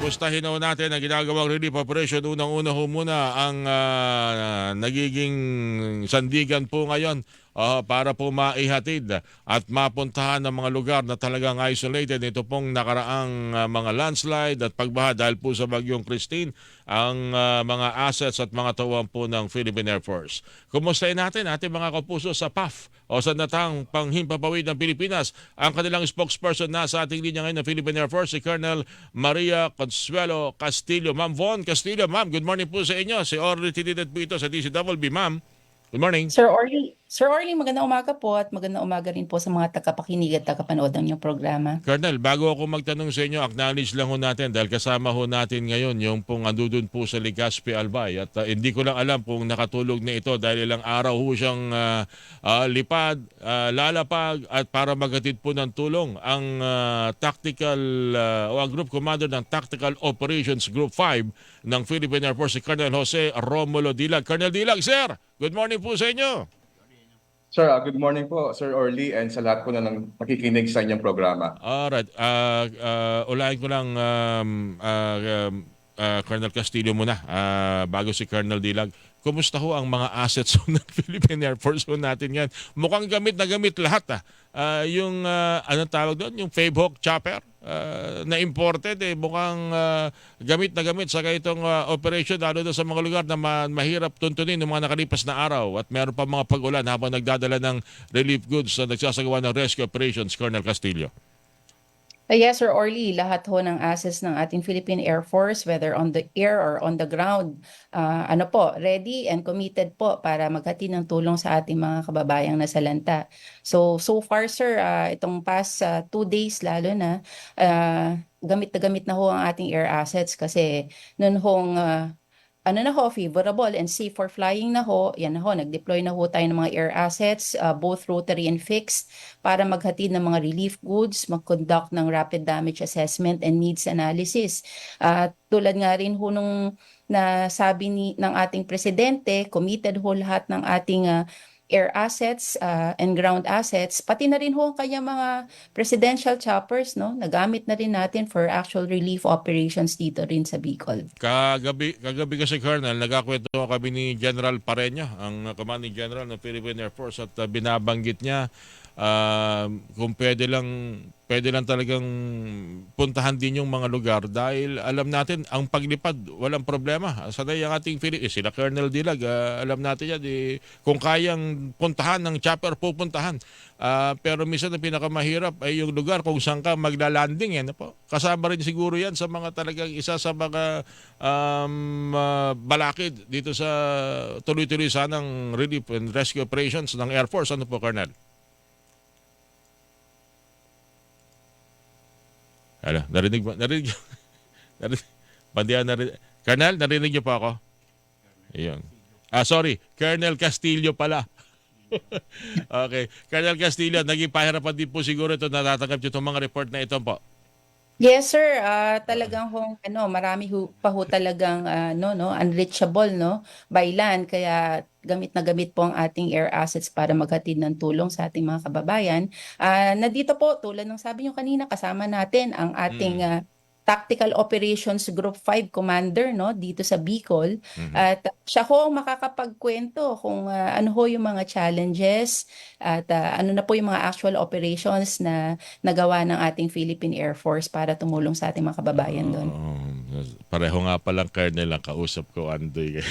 Kumustahin ho natin ang ginagawang relief operation. Unang-una ho muna ang nagiging sandigan po ngayon para po maihatid at mapuntahan ng mga lugar na talagang isolated. Ito pong nakaraang mga landslide at pagbaha dahil po sa bagyong Christine ang mga assets at mga tawang po ng Philippine Air Force. Kumustahin natin ating mga kapuso sa PAF o sa Natang Panghimpapawid ng Pilipinas. Ang kanilang spokesperson na sa ating linya ngayon ng Philippine Air Force, si Colonel Maria Consuelo Castillo. Ma'am Von Castillo, ma'am, good morning po sa inyo. Si Orly Trinidad po ito sa DCWB, ma'am. Good morning. Sir Orly, magandang umaga po at magandang umaga rin po sa mga tagapakinig at tagapanood ng inyong programa. Colonel, bago ako magtanong sa inyo, acknowledge lang ho natin dahil kasama ho natin ngayon yung pong andudun po sa Legazpi Albay at hindi ko lang alam kung nakatulog na ito dahil ilang araw ho siyang lipad, lalapag at para maghatid po ng tulong ang tactical o ang group commander ng Tactical Operations Group 5 ng Philippine Air Force, si Colonel Jose Romulo Dilag. Colonel Dilag, sir, good morning po sa inyo. Sir, good morning po, Sir Orly, and sa lahat po na nakikinig sa inyong programa. Alright. Ulahin ko lang Colonel Castillo muna bago si Colonel Dilag. Kumusta ho ang mga assets ng Philippine Air Force ho natin yan? Mukhang gamit na gamit lahat. Yung anong tawag doon? Yung Fabehawk chopper na imported mukhang gamit na gamit sa itong operation lalo na sa mga lugar na mahirap tuntunin ng mga nakalipas na araw at meron pa mga pag-ulan habang nagdadala ng relief goods na nagsasagawa ng rescue operations, Colonel Castillo. Yes, Sir Orly, lahat ho ng assets ng ating Philippine Air Force, whether on the air or on the ground, ready and committed po para maghatid ng tulong sa ating mga kababayang nasalanta. So far, sir, itong past 2 days lalo na, gamit na ho ang ating air assets kasi noon hong favorable and safe for flying na ho, yan na ho, nag-deploy na ho tayo ng mga air assets, both rotary and fixed, para maghatid ng mga relief goods, mag-conduct ng rapid damage assessment and needs analysis. Tulad nga rin ho nung nasabi ng ating presidente, committed ho lahat ng ating air assets and ground assets, pati na rin ho ang kanyang mga presidential choppers, no? Nagamit na rin natin for actual relief operations dito rin sa Bicol. Kagabi kasi, Colonel, nagkakwento kami ni General Pareño, ang Commanding General ng Philippine Air Force, at binabanggit niya kung pwede lang talagang puntahan din yung mga lugar dahil alam natin ang paglipad walang problema. Sanay ang ating sila Colonel Dilag, alam natin yan kung kayang puntahan ng chopper pupuntahan. Pero minsan ang pinakamahirap ay yung lugar kung saan ka maglalanding po. Kasama rin siguro yan sa mga talagang isa sa mga balakid dito sa tuloy-tuloy sanang relief and rescue operations ng Air Force. Ano po, Colonel? Narinig ba? Bandiyan narinig. Colonel, narinig niyo pa ako? Ayun. Sorry, Colonel Castillo pala. Okay. Colonel Castillo, naging pahirapan din po siguro ito, natatanggap niyo itong mga report na ito po. Yes, sir. Talagang marami pa ho talagang unreachable by land, kaya gamit na gamit po ang ating air assets para maghatid ng tulong sa ating mga kababayan. Nandito po, tulad ng sabi niyo kanina, kasama natin ang ating Tactical Operations Group 5 Commander dito sa Bicol. At siya ho ang makakapagkwento kung ano ho yung mga challenges at ano na po yung mga actual operations na nagawa ng ating Philippine Air Force para tumulong sa ating mga kababayan doon. Pareho nga palang Colonel ang kausap ko, Andoy.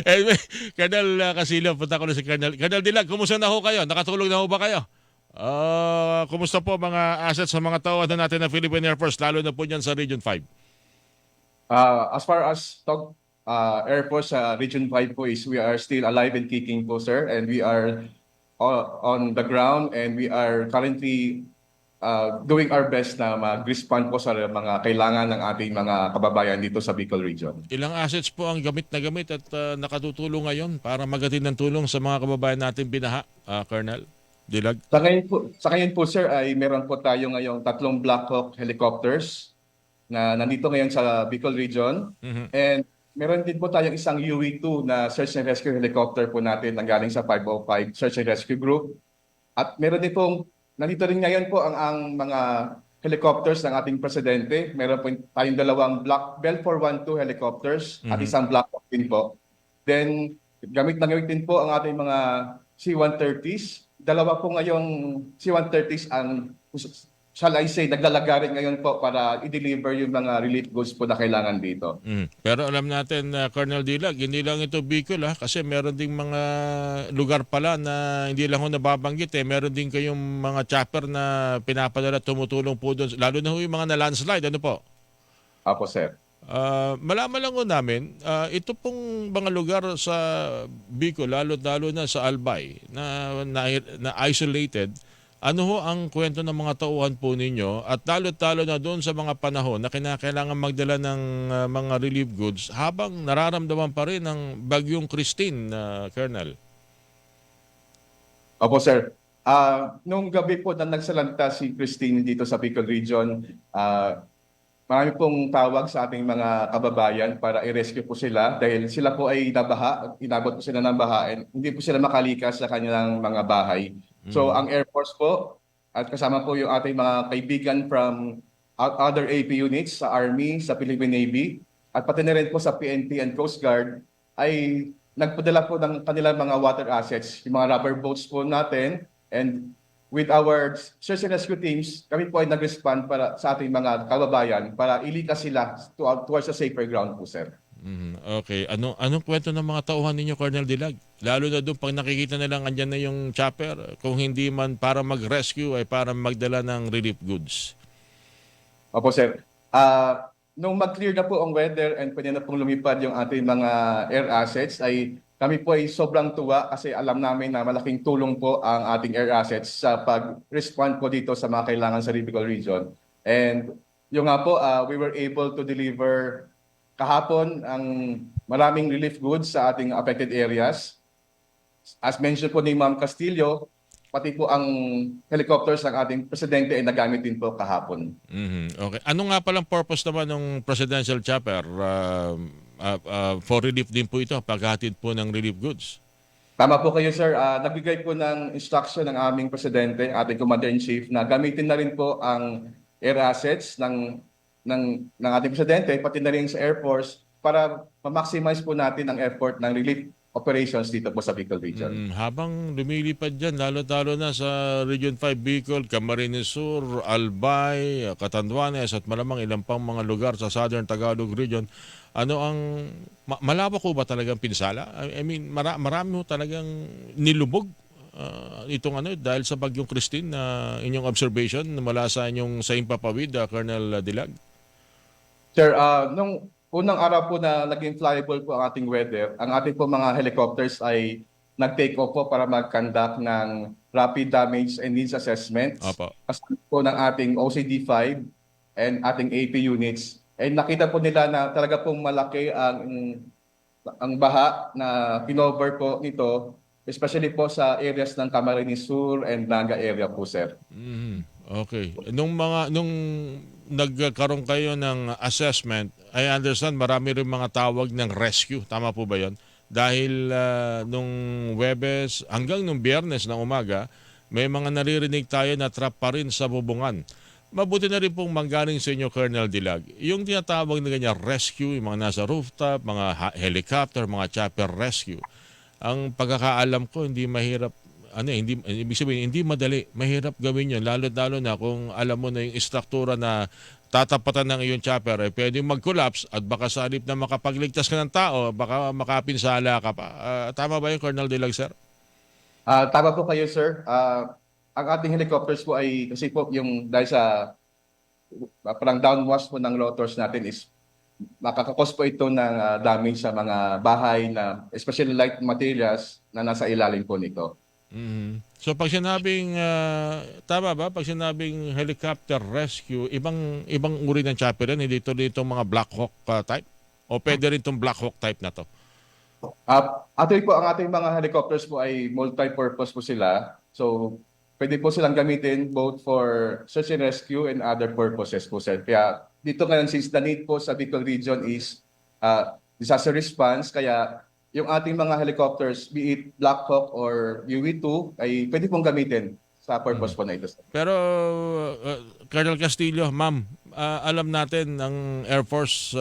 Anyway, Colonel Castillo, punta ko na si Colonel. Colonel Dilag, kumusta na ho kayo? Nakatulog na ho ba kayo? Kumusta po mga assets sa mga tao natin ng Philippine Air Force, lalo na po dyan sa Region 5? As far as Air Force Region 5 po is we are still alive and kicking po, sir, and we are on the ground and we are currently doing our best na mag-respond po sa mga kailangan ng ating mga kababayan dito sa Bicol Region. Ilang assets po ang gamit na gamit at nakatutulong ngayon para maghatid ng tulong sa mga kababayan natin binaha, Colonel Dilag? Sa ngayon po, sir, ay meron po tayo ngayong 3 Black Hawk helicopters na nandito ngayon sa Bicol Region. And meron din po tayong isang UE-2 na search and rescue helicopter po natin na galing sa 505 Search and Rescue Group. At meron din pong, nandito rin ngayon po ang mga helicopters ng ating presidente. Meron po tayong dalawang Bell 412 helicopters at isang Black Hawk din po. Then, gamit na gamit din po ang ating mga C-130s. Dalawa po ngayong C-130s ang, shall I say, naglalagarin ngayon po para i-deliver yung mga relief goods po na kailangan dito. Pero alam natin, Colonel Dilag, hindi lang ito Bicol kasi meron ding mga lugar pala na hindi lang ho nababanggit meron din kayong mga chopper na pinapadala tumutulong po doon, lalo na ho yung mga na-landslide, ano po? Apo, sir. Malaman lang ho namin, ito pong mga lugar sa Bicol, lalo na sa Albay, na isolated, ano ho ang kwento ng mga tauhan po ninyo at talo na doon sa mga panahon na kinakailangan magdala ng mga relief goods habang nararamdaman pa rin ng Bagyong Christine, Colonel? Opo, sir. Nung gabi po na nagsalanta si Christine dito sa Bicol Region, marami pong tawag sa ating mga kababayan para i-rescue po sila dahil sila po ay nabaha, inabot po sila ng baha and hindi po sila makalikas sa kanilang mga bahay. So ang Air Force po at kasama po yung ating mga kaibigan from other AP units sa Army, sa Philippine Navy at pati na rin po sa PNP and Coast Guard ay nagpadala po ng kanilang mga water assets, yung mga rubber boats po natin, and with our search and rescue teams, kami po ay nag-respond para sa ating mga kababayan para ilikas sila towards a safer ground po, sir. Okay. Anong kwento ng mga tauhan ninyo, Colonel Dilag? Lalo na doon pag nakikita nilang andyan na yung chopper, kung hindi man para mag-rescue ay para magdala ng relief goods. Opo, sir. Nung mag-clear na po ang weather and pwede na pong lumipad yung ating mga air assets, ay kami po ay sobrang tuwa kasi alam namin na malaking tulong po ang ating air assets sa pag-respond po dito sa mga kailangan sa Bicol Region. And yung nga po, we were able to deliver kahapon ang maraming relief goods sa ating affected areas. As mentioned po ni Ma'am Castillo, pati po ang helicopters ng ating presidente ay nagamit din po kahapon. Okay. Ano nga palang purpose naman ng presidential chopper? For relief din po ito, paghatid po ng relief goods. Tama po kayo, sir. Nagbigay po ng instruction ng aming presidente, ating commander-in-chief, na gamitin na rin po ang air assets ng ating presidente, pati na rin sa Air Force, para ma-maximize po natin ang effort ng relief operations dito po sa Bicol Region. Habang lumilipad dyan, lalo na sa Region 5 Bicol, Camarines Sur, Albay, Catanduanes at malamang ilang pang mga lugar sa Southern Tagalog Region, ano ang malawak ko ba talagang pinsala? I mean, marami ho talagang nilubog itong dahil sa Bagyong Christine na inyong observation mula sa inyong sa Impapawid, Colonel Dilag? Sir, nung unang araw po na naging flyable po ang ating weather, ang ating po mga helicopters ay nag-take off po para mag-conduct ng rapid damage and needs assessment. Opo. Kasama po ng ating OCD-5 and ating AP units. And nakita po nila na talaga pong malaki ang baha na pinover po nito, especially po sa areas ng Camarines Sur and Naga area po, sir. Okay. Nung nagkaroon kayo ng assessment, I understand marami rin mga tawag ng rescue. Tama po ba 'yon? Dahil nung Huwebes hanggang nung Biyernes ng umaga, may mga naririnig tayo na trap pa rin sa bubungan. Mabuti na rin pong manggaling sa inyo, Colonel Dilag. Yung tinatawag na ganyan rescue, yung mga nasa rooftop, mga helicopter, mga chopper rescue. Ang pagkakaalam ko, hindi mahirap, ibig sabihin, hindi madali. Mahirap gawin yun, lalo na kung alam mo na yung istruktura na tatapatan ng iyong chopper, pwedeng mag-collapse at baka sa halip na makapagligtas ka ng tao, baka makapinsala ka pa. Tama ba yun, Colonel Dilag, sir? Tama po kayo, sir. Ang ating helicopters po ay, kasi po yung dahil sa parang downwash po ng rotors natin is makakakos po ito ng damage sa mga bahay na especially light materials na nasa ilalim po nito. So pag sinabing tama ba pag sinabing helicopter rescue, ibang uri ng chopper yan, hindi dito mga Black Hawk type o pwede rin tong Black Hawk type na to? Actually po ang ating mga helicopters po ay multi-purpose po sila. So pwede po silang gamitin both for search and rescue and other purposes po, sir. Kaya dito ngayon, since the need po sa Bicol Region is disaster response, kaya yung ating mga helicopters, be it Black Hawk or UV-2, ay pwede pong gamitin sa purpose po na ito, sir. Pero Colonel Castillo, ma'am, alam natin ng Air Force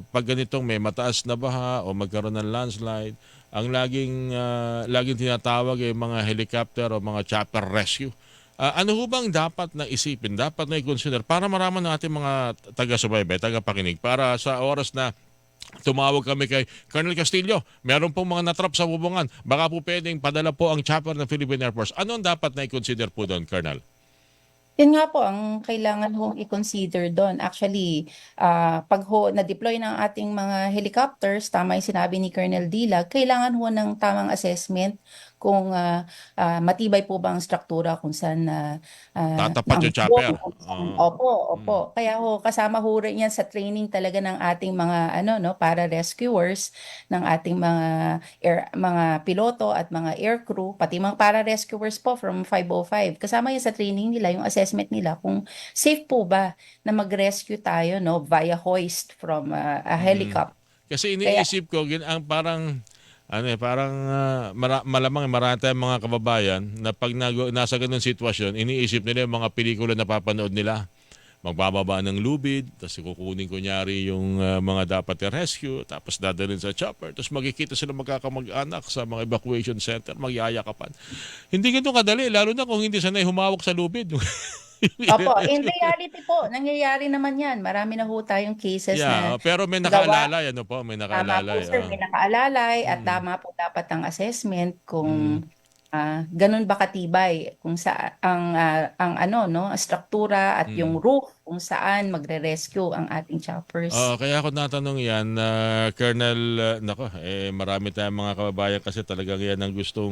pag ganitong may mataas na baha o magkaroon ng landslide, ang laging tinatawag ay mga helicopter o mga chopper rescue. Ano ho bang dapat na isipin, dapat na i-consider para maraman ng ating mga taga-subaybay, taga-pakinig para sa oras na tumawag kami kay Colonel Castillo, meron pong mga natrap sa bubungan, baka po pwedeng padala po ang chopper ng Philippine Air Force. Ano ang dapat na i-consider po doon, Colonel? Yun nga po ang kailangan hong i-consider doon. Actually, pag na-deploy ng ating mga helicopters, tama yung sinabi ni Colonel Dilag, kailangan ho ng tamang assessment kung matibay po ba ang struktura kung saan Tatapat ang yung chopper. Opo. Kaya ho, kasama ho rin yan sa training talaga ng ating mga para rescuers, ng ating mga piloto at mga aircrew, pati mga para rescuers po from 505. Kasama yan sa training nila, yung assessment nila kung safe po ba na mag-rescue tayo via hoist from a helicopter. Kasi iniisip ko, ang parang malamang marami tayong mga kababayan na pag nasa ganung sitwasyon, iniisip nila yung mga pelikula na papanood nila. Magbababa ng lubid, tapos kukunin kunyari yung mga dapat i-rescue, tapos dadalhin sa chopper, tapos magkikita sila magkakamag-anak sa mga evacuation center, magyayakapan. Hindi ganito kadali, lalo na kung hindi sanay humawak sa lubid. Opo, in reality po, nangyayari naman yan. Marami na ho tayong cases na pero may gawa. nakaalalay, may Tama po, nakaalalay. sir, may nakaalalay at tama po dapat ang assessment kung ganun ba katibay kung sa ang struktura at yung roof kung saan magre-rescue ang ating choppers. Kaya ako natanong yan, Colonel, marami tayong mga kababayan kasi talagang yan ang gusto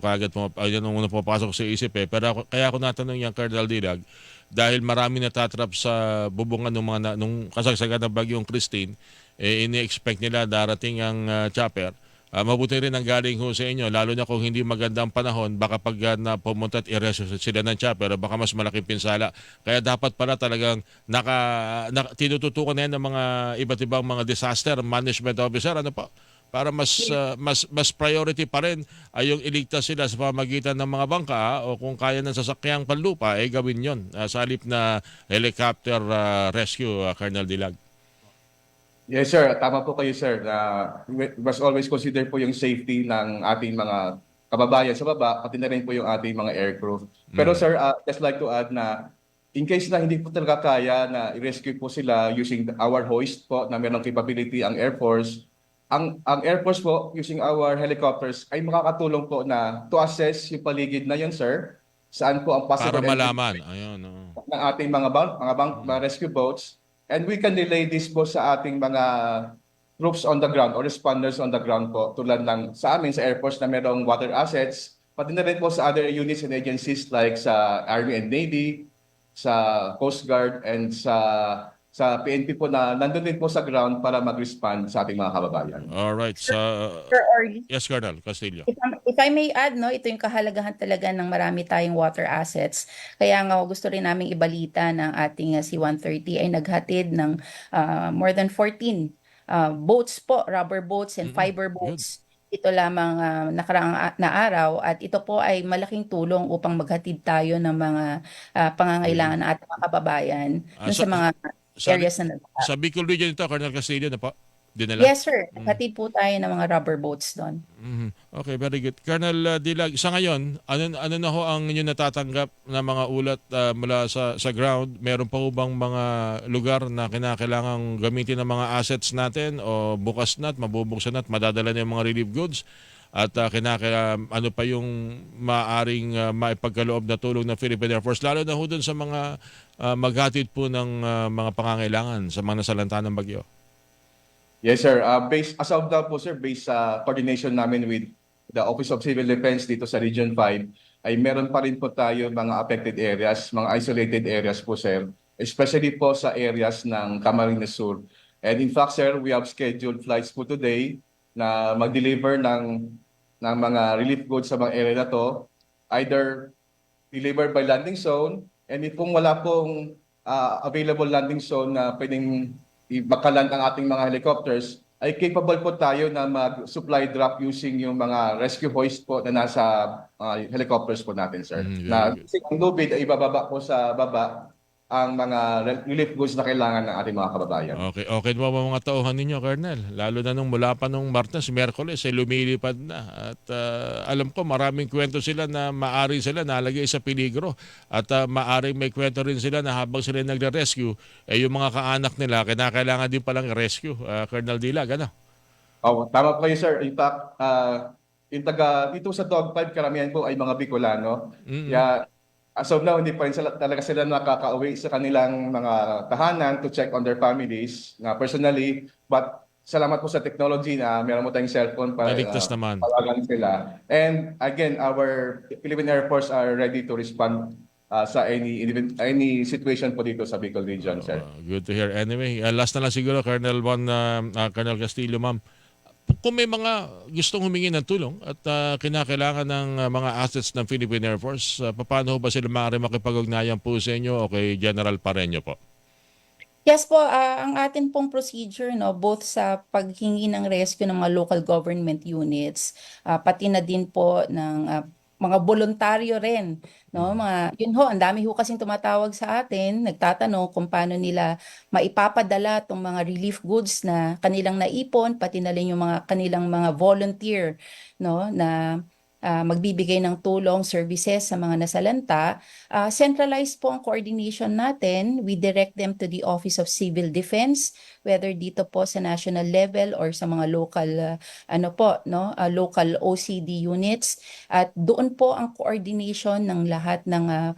kagad, yan ang unang pumapasok sa isip eh. Pero kaya ako natanong yan, Colonel Dilag, dahil marami natatrap sa bubungan nung kasagsagan ng bagyong Christine, ini-expect nila darating ang chopper. Mabuti rin ang galing ho sa inyo, lalo na kung hindi magandang panahon, baka pag pumunta at i-resuscitate sila ng chopper, baka mas malaking pinsala. Kaya dapat pala talagang tinututukan na yan ng mga iba't ibang mga disaster management officer, para mas priority pa rin ay yung iligtas sila sa pamagitan ng mga bangka o kung kaya ng sasakyang panlupa, gawin yon sa halip na helicopter rescue, Colonel Dilag. Yes, sir. Tama po kayo, sir. We must always consider po yung safety ng ating mga kababayan sa baba, pati na rin po yung ating mga aircrew. Pero sir, just like to add na in case na hindi po talaga kaya na i-rescue po sila using our hoist po na mayroong capability ang Air Force, ang Air Force po using our helicopters ay makakatulong po na to assess yung paligid na yun, sir. Saan po ang possible Para malaman. Ayun, ng ating mga rescue boats. And we can relay this po sa ating mga troops on the ground or responders on the ground po, tulad ng sa amin sa Air Force na mayroong water assets, pati na rin po sa other units and agencies like sa Army and Navy, sa Coast Guard, and sa PNP po na nandun din po sa ground para mag-respond sa ating mga kababayan. Alright. Sir Orly, Yes, Colonel Castillo. if I may add, ito yung kahalagahan talaga ng marami tayong water assets. Kaya nga gusto rin naming ibalita ng ating C-130 ay naghatid ng more than 14 boats po, rubber boats and fiber boats. Ito lamang nakaraang na araw at ito po ay malaking tulong upang maghatid tayo ng mga pangangailangan ng ating mga kababayan dun sa mga areas na Sa Bicol region ito, Colonel Castillo, na po? Dinala? Yes, sir. Naghatid po tayo ng mga rubber boats doon. Okay, very good. Colonel Dilag, sa ngayon, ano na ho ang inyong natatanggap na mga ulat mula sa ground? Meron pa ho bang mga lugar na kinakailangang gamitin ng mga assets natin o bukas na at mabubuksan na at madadala na yung mga relief goods? At ano pa yung maaring maipagkaloob na tulong ng Philippine Air Force, lalo na ho dun sa mga maghatid po ng mga pangangailangan sa mga nasalanta ng bagyo? Yes, sir. As of now po, sir, based sa coordination namin with the Office of Civil Defense dito sa Region 5, ay meron pa rin po tayo mga affected areas, mga isolated areas po, sir, especially po sa areas ng Camarines Sur. And in fact, sir, we have scheduled flights po today na mag-deliver ng mga relief goods sa mga area na to, either delivered by landing zone, and if kung wala pong available landing zone na pwedeng makaland ang ating mga helicopters, ay capable po tayo na mag-supply drop using yung mga rescue hoist po na nasa helicopters po natin, sir. Very Na good. ang lubid ay ibababa po sa baba ang mga relief goods na kailangan ng ating mga kababayan. Okay, okay ba mga tauhan ninyo, Colonel? Lalo na nung mula pa nung Martes, Miyerkules, lumilipad na. At alam ko maraming kwento sila na maari sila nalagay sa peligro. At maaring may kwento rin sila na habang sila nagre-rescue, yung mga kaanak nila, kinakailangan din palang rescue. Colonel Dilag, ano? Oh, tama po kayo, sir. In fact, yung taga dito sa Dog 5, karamihan po ay mga Bicolano. Kaya as of now, hindi pa rin talaga sila nakaka-uwi sa kanilang mga tahanan to check on their families na personally. But salamat po sa technology na meron mo tayong cellphone para Naligtas naman. tawagan sila. And again, our Philippine Air Force are ready to respond sa any situation po dito sa Bicol region, sir. Good to hear. Anyway, last na lang siguro, Colonel Colonel Castillo, ma'am. Kung may mga gustong humingi ng tulong at kinakailangan ng mga assets ng Philippine Air Force, paano ba sila maaari makipag-ugnayan po sa inyo o kay General Pareño po? Yes po, ang atin pong procedure, no, both sa paghingi ng rescue ng mga local government units, pati na din po ng mga voluntaryo rin, no, yun ho, ang dami ho kasing tumatawag sa atin, nagtatanong kung paano nila maipapadala tong mga relief goods na kanilang naipon, pati na rin yung mga kanilang mga volunteer, no, na magbibigay ng tulong, services sa mga nasalanta. Centralized po ang coordination natin. We direct them to the Office of Civil Defense, whether dito po sa national level or sa mga local local OCD units. At doon po ang coordination ng lahat ng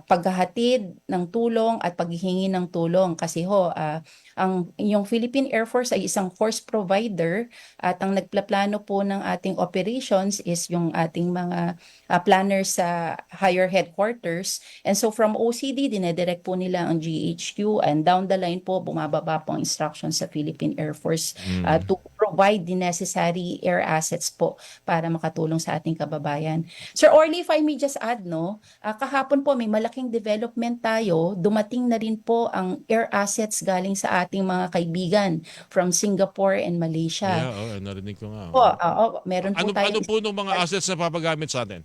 paghahatid ng tulong at paghihingi ng tulong kasi ho ang yung Philippine Air Force ay isang force provider at ang nagplaplano po ng ating operations is yung ating mga planners sa higher headquarters. And so from OCD, dinedirect po nila ang GHQ and down the line po, bumababa po ang instructions sa Philippine Air Force to provide the necessary air assets po para makatulong sa ating kababayan. Sir Orly, if I may just add, no, kahapon po may malaking development tayo. Dumating na rin po ang air assets galing sa ating mga kaibigan from Singapore and Malaysia. Yeah, narinig ko nga. Meron po Ano tayong po nung mga assets na papagamit sa atin?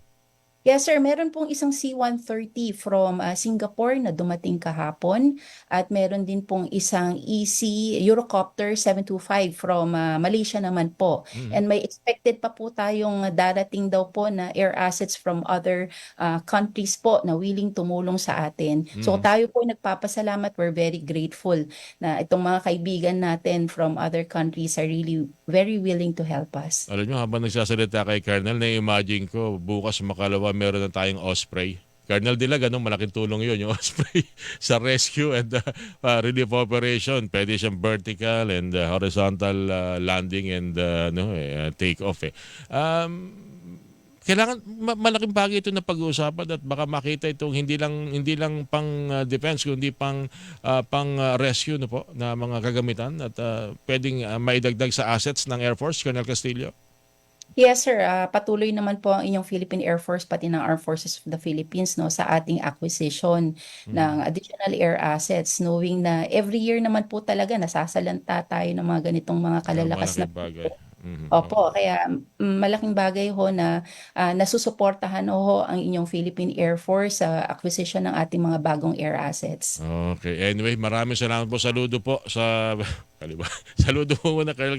Yes sir, meron pong isang C-130 from Singapore na dumating kahapon at meron din pong isang Eurocopter 725 from Malaysia naman po. And may expected pa po tayong darating daw po na air assets from other countries po na willing tumulong sa atin. So tayo po nagpapasalamat, we're very grateful na itong mga kaibigan natin from other countries are really very willing to help us. Alam nyo, habang nagsasalita kay Colonel, na-imagine ko, bukas makalawa meron na tayong Osprey. Colonel Dilag, malaking tulong yun, yung Osprey sa rescue and relief operation. Pwede siyang vertical and horizontal landing and take off. Kailangan malaking bagay ito na pag-uusapan at baka makita itong hindi lang pang defense kundi pang rescue po na mga kagamitan at pwedeng maidagdag sa assets ng Air Force, Colonel Castillo. Yes sir, patuloy naman po ang inyong Philippine Air Force pati ng Armed Forces of the Philippines, no, sa ating acquisition ng additional air assets, knowing na every year naman po talaga nasasalanta tayo ng mga ganitong mga kalalakas na Malaking bagay. Opo, kaya malaking bagay ho na nasusuportahan ho ang inyong Philippine Air Force sa acquisition ng ating mga bagong air assets. Okay. Anyway, maraming salamat po. Saludo po sa saludo po muna Colonel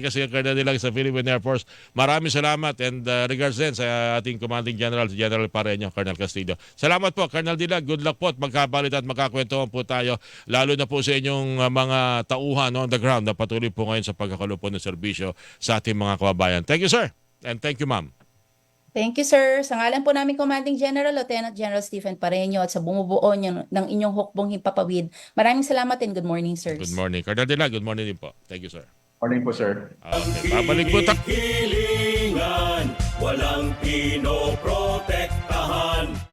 Dilag sa Philippine Air Force. Maraming salamat and regards din sa ating Commanding General, General Pareño, Colonel Castillo. Salamat po, Colonel Dilag. Good luck po at magkabalit at magkakwentuhan po tayo. Lalo na po sa inyong mga tauhan on the ground na patuloy po ngayon sa pagkakalupo ng serbisyo sa ating mga kababayan. Thank you, sir. And thank you, ma'am. Thank you, sir. Sa ngalan po namin Commanding General, Lieutenant General Stephen Pareño at sa bumubuo ng inyong hukbong himpapawid. Maraming salamat and good morning, sirs. Good morning. Colonel Dilag, good morning din po. Thank you, sir. Morning po, sir. Okay. Babalik po. Hilingan, walang pinoprotektahan.